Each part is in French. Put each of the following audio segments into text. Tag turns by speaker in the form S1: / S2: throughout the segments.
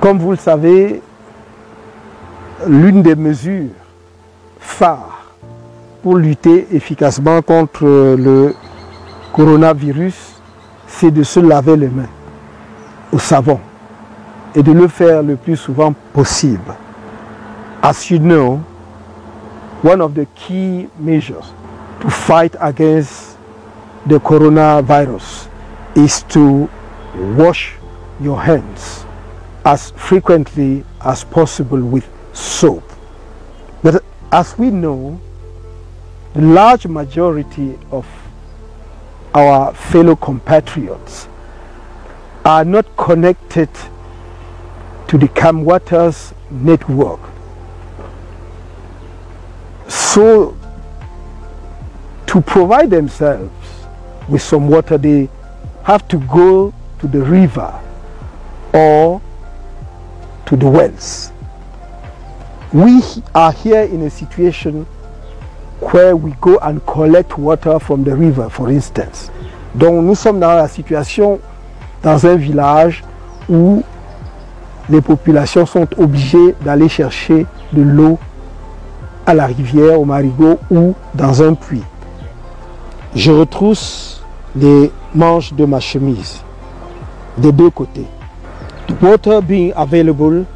S1: Comme vous le savez, l'une des mesures phares pour lutter efficacement contre le coronavirus, c'est de se laver les mains au savon et de le faire le plus souvent possible. As you know, one of the key measures to fight against the coronavirus is to wash your hands as frequently as possible with soap. But as we know, the large majority of our fellow compatriots are not connected to the CamWaters network. So, to provide themselves with some water, they have to go to the river or to the wells. We are here in a situation where we go and collect water from the river, for instance. Donc nous sommes dans la situation, dans un village où les populations sont obligées d'aller chercher de l'eau à la rivière, au marigot ou dans un puits. Je retrousse les manches de ma chemise des deux côtés. The water being available,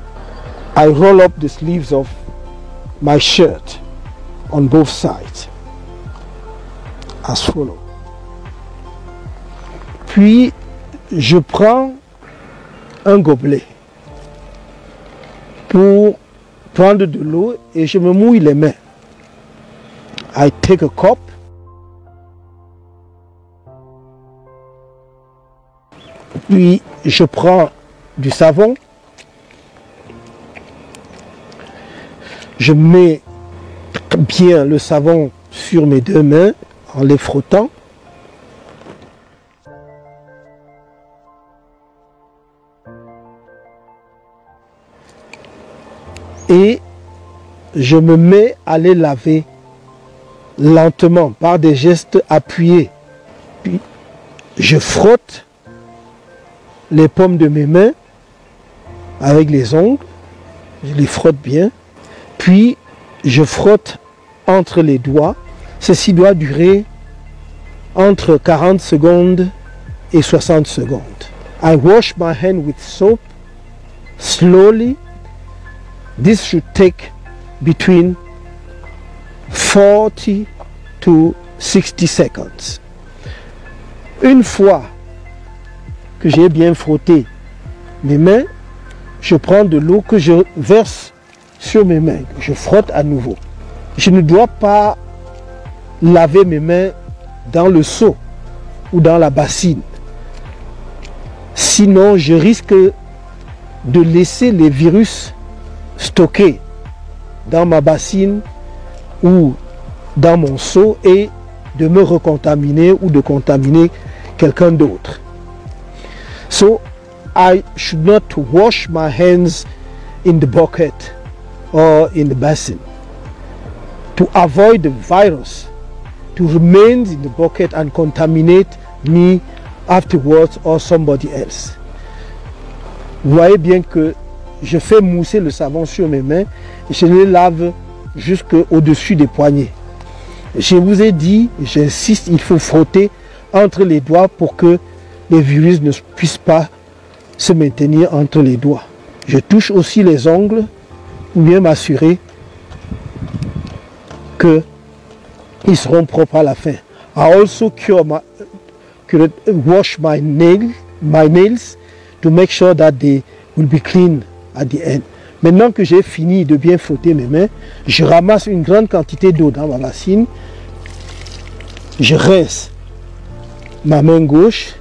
S1: I roll up the sleeves of my shirt on both sides as follow. Puis je prends un gobelet pour prendre de l'eau et je me mouille les mains. I take a cup. Puis je prends du savon. Je mets bien le savon sur mes deux mains en les frottant. Et je me mets à les laver lentement par des gestes appuyés. Puis je frotte les paumes de mes mains avec les ongles. Je les frotte bien. Puis je frotte entre les doigts. Ceci doit durer entre 40 secondes et 60 secondes. I wash my hand with soap slowly. This should take between 40 to 60 seconds. Une fois que j'ai bien frotté mes mains, je prends de l'eau que je verse sur mes mains. Je frotte à nouveau. Je ne dois pas laver mes mains dans le seau ou dans la bassine. Sinon, je risque de laisser les virus stockés dans ma bassine ou dans mon seau et de me recontaminer ou de contaminer quelqu'un d'autre. So, I should not wash my hands in the bucket or in the basin to avoid the virus to remain in the bucket and contaminate me afterwards or somebody else. Vous voyez bien que je fais mousser le savon sur mes mains et je les lave jusqu'au-dessus des poignets. Je vous ai dit, j'insiste, il faut frotter entre les doigts pour que les virus ne puissent pas se maintenir entre les doigts. Je touche aussi les ongles pour bien m'assurer qu'ils seront propres à la fin. I also wash my nails to make sure that they will be clean at the end. Maintenant que j'ai fini de bien frotter mes mains, je ramasse une grande quantité d'eau dans ma bassine. Je rince ma main gauche,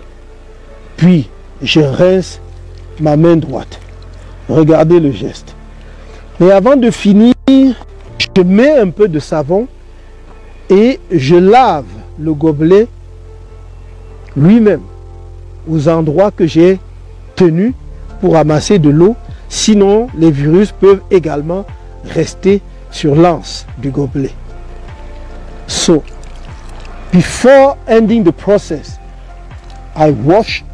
S1: puis je rince ma main droite. Regardez le geste. Mais avant de finir, je mets un peu de savon et je lave le gobelet lui-même aux endroits que j'ai tenus pour ramasser de l'eau. Sinon, les virus peuvent également rester sur l'anse du gobelet. So, before ending the process, I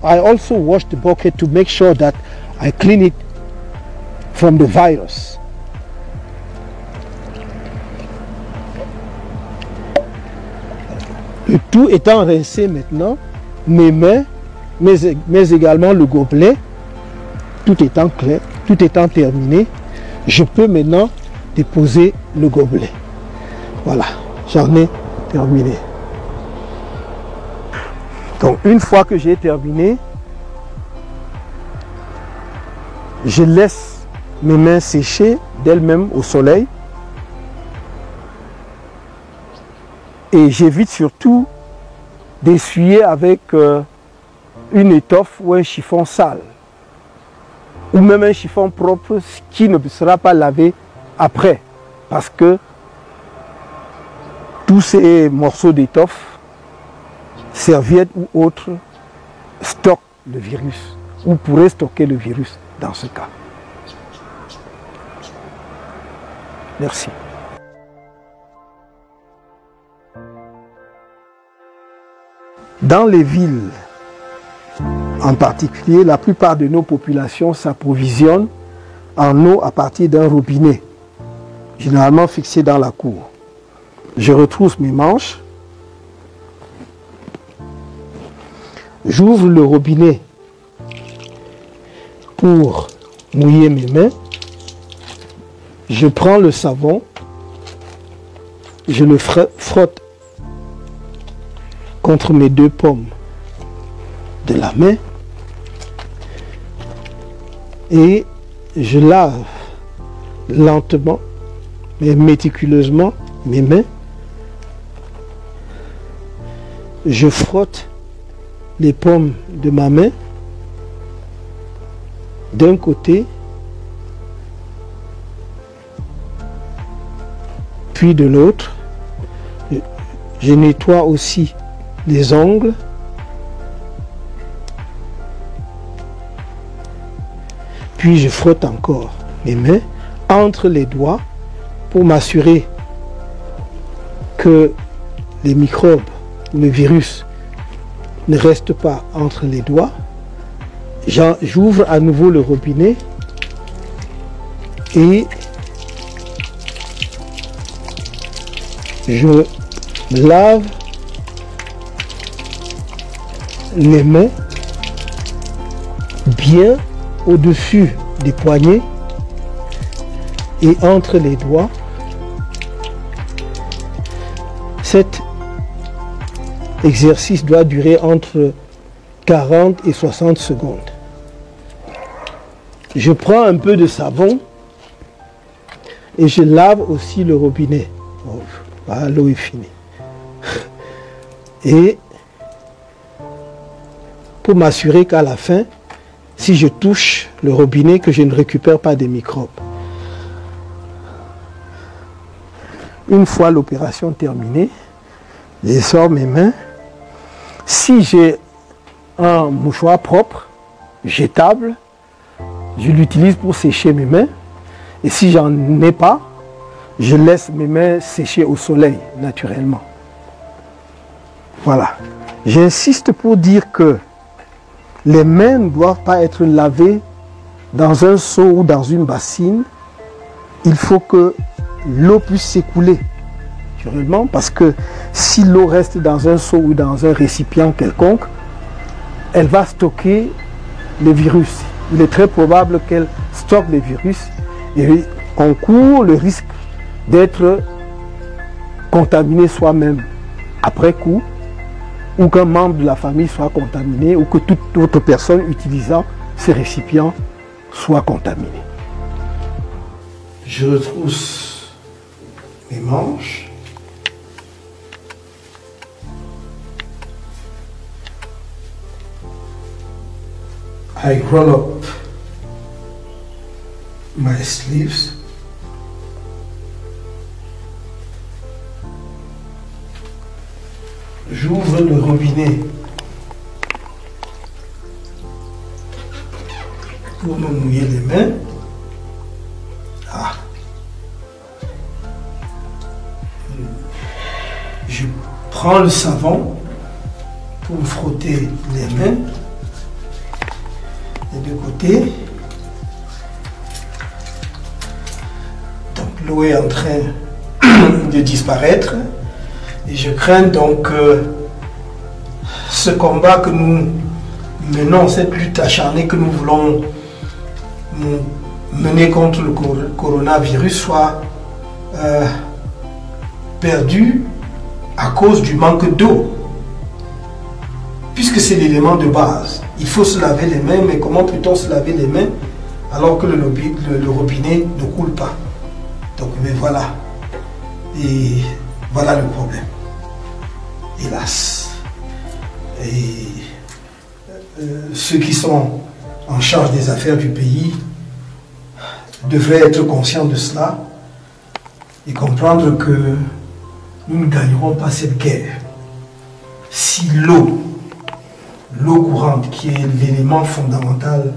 S1: also wash the bucket to make sure that I clean it from the virus. Le tout étant rincé maintenant, mes mains, mais également le gobelet, tout étant clair, tout étant terminé, je peux maintenant déposer le gobelet. Voilà, j'en ai terminé. Donc une fois que j'ai terminé, je laisse mes mains sécher d'elles-mêmes au soleil. Et j'évite surtout d'essuyer avec une étoffe ou un chiffon sale. Ou même un chiffon propre qui ne sera pas lavé après. Parce que tous ces morceaux d'étoffe, serviettes ou autres, stockent le virus. Ou pourraient stocker le virus dans ce cas. Merci. Dans les villes, en particulier, la plupart de nos populations s'approvisionnent en eau à partir d'un robinet, généralement fixé dans la cour. Je retrousse mes manches, j'ouvre le robinet pour mouiller mes mains, je prends le savon, je le frotte contre mes deux paumes de la main et je lave lentement mais méticuleusement mes mains. Je frotte les paumes de ma main d'un côté puis de l'autre. Je nettoie aussi les ongles. Puis je frotte encore mes mains entre les doigts pour m'assurer que les microbes, le virus ne restent pas entre les doigts. J'ouvre à nouveau le robinet et je lave les mains bien au-dessus des poignets et entre les doigts. Cet exercice doit durer entre 40 et 60 secondes. Je prends un peu de savon et je lave aussi le robinet. Oh, voilà, l'eau est finie. Et pour m'assurer qu'à la fin, si je touche le robinet, que je ne récupère pas des microbes. Une fois l'opération terminée, je sors mes mains. Si j'ai un mouchoir propre, jetable, je l'utilise pour sécher mes mains. Et si j'en ai pas, je laisse mes mains sécher au soleil, naturellement. Voilà. J'insiste pour dire que les mains ne doivent pas être lavées dans un seau ou dans une bassine. Il faut que l'eau puisse s'écouler, naturellement, parce que si l'eau reste dans un seau ou dans un récipient quelconque, elle va stocker les virus. Il est très probable qu'elle stocke les virus et on court le risque d'être contaminé soi-même après coup, ou qu'un membre de la famille soit contaminé, ou que toute autre personne utilisant ces récipients soit contaminée. Je retrousse mes manches. I roll up my sleeves. J'ouvre le robinet pour me mouiller les mains. Je prends le savon pour me frotter les mains des deux côtés. l'eau est en train de disparaître. Et je crains donc ce combat que nous menons, cette lutte acharnée que nous voulons mener contre le coronavirus soit perdue à cause du manque d'eau. Puisque c'est l'élément de base. Il faut se laver les mains, mais comment peut-on se laver les mains alors que le robinet ne coule pas? Donc, mais voilà. Et voilà le problème. Hélas. Et ceux qui sont en charge des affaires du pays devraient être conscients de cela et comprendre que nous ne gagnerons pas cette guerre si l'eau courante, qui est l'élément fondamental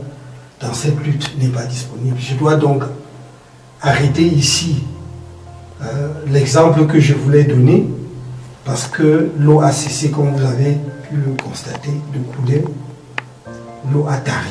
S1: dans cette lutte, n'est pas disponible. Je dois donc arrêter ici l'exemple que je voulais donner, parce que l'eau a cessé, comme vous avez pu le constater, de couler. L'eau a tari.